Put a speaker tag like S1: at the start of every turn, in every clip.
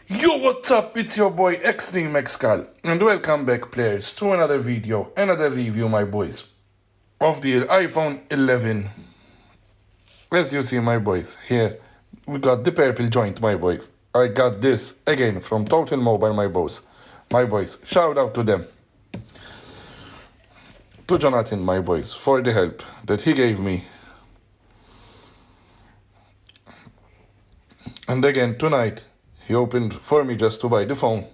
S1: Yo, what's up? It's your boy X-Treme and welcome back, players, to another video, another review, my boys, of the iPhone 11. As you see, my boys, here we got the purple joint, my boys. I got this again from Total Mobile, my boys. My boys, shout out to them. To Jonathan, my boys, for the help that he gave me. And again, tonight, he opened for me just to buy the phone.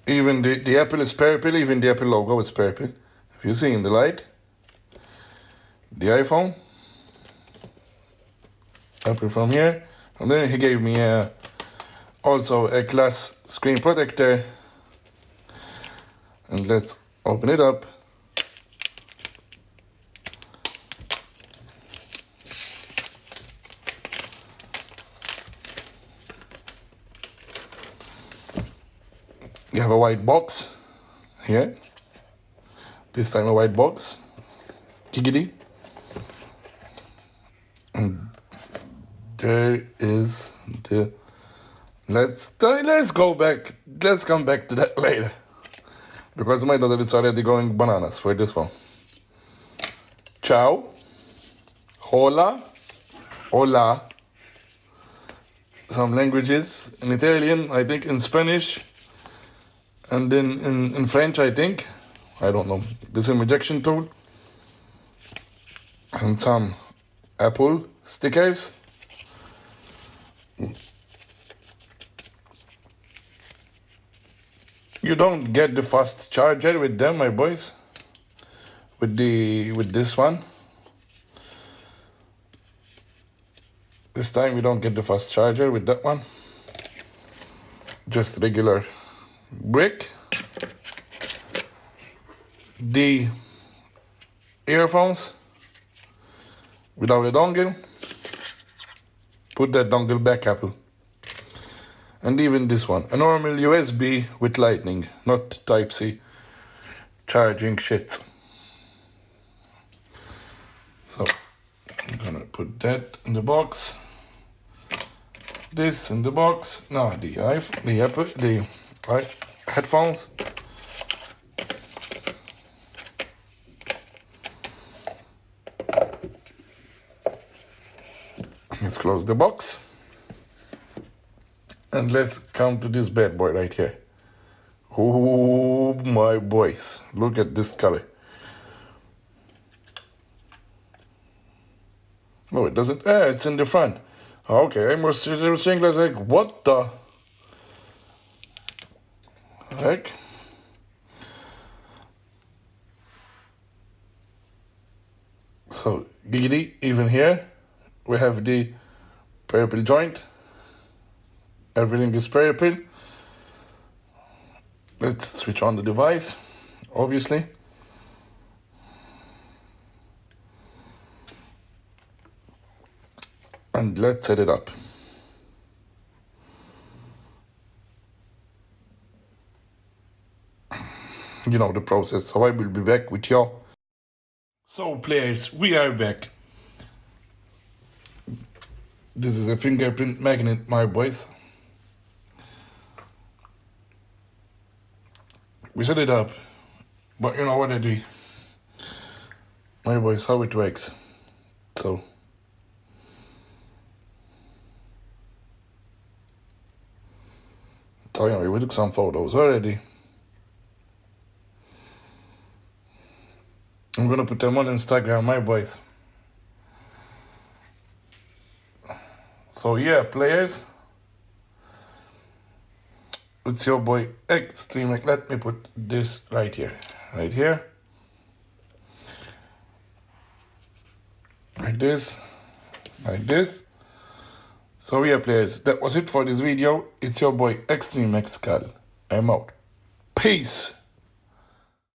S1: Even the Apple is purple, even the Apple logo is purple. If you see in the light, the iPhone, Apple from here. And then he gave me also a glass screen protector. And let's open it up. You have a white box here. This time a white box. Giggity. And there is the... Let's go back. Let's come back to that later. Because my daughter is already going bananas for this one. Ciao. Hola. Hola. Some languages. In Italian, I think in Spanish. And then in French, I think. I don't know. This is an ejection tool. And some Apple stickers. You don't get the fast charger with them, my boys. With this one. This time we don't get the fast charger with that one. Just regular brick. The earphones without a dongle. Put that dongle back, Apple. And even this one, a normal USB with lightning, not Type-C charging shit. So I'm gonna put that in the box. This in the box. Now the headphones. Let's close the box. And let's come to this bad boy right here. Oh my boys, look at this color. Oh, it doesn't, it's in the front. Okay, I was saying like, what the heck? So, giggity, even here, we have the purple joint. Everything is purple. Let's switch on the device, obviously. And let's set it up. You know the process, so I will be back with y'all. So players, we are back. This is a fingerprint magnet, my boys. We set it up, but you know what I do, my boys, how it works. So anyway, we took some photos already. I'm gonna put them on Instagram, my boys. So yeah, players, it's your boy X-Treme. Let me put this right here. Like this. So yeah, players, that was it for this video. It's your boy X-Treme. I'm out. Peace.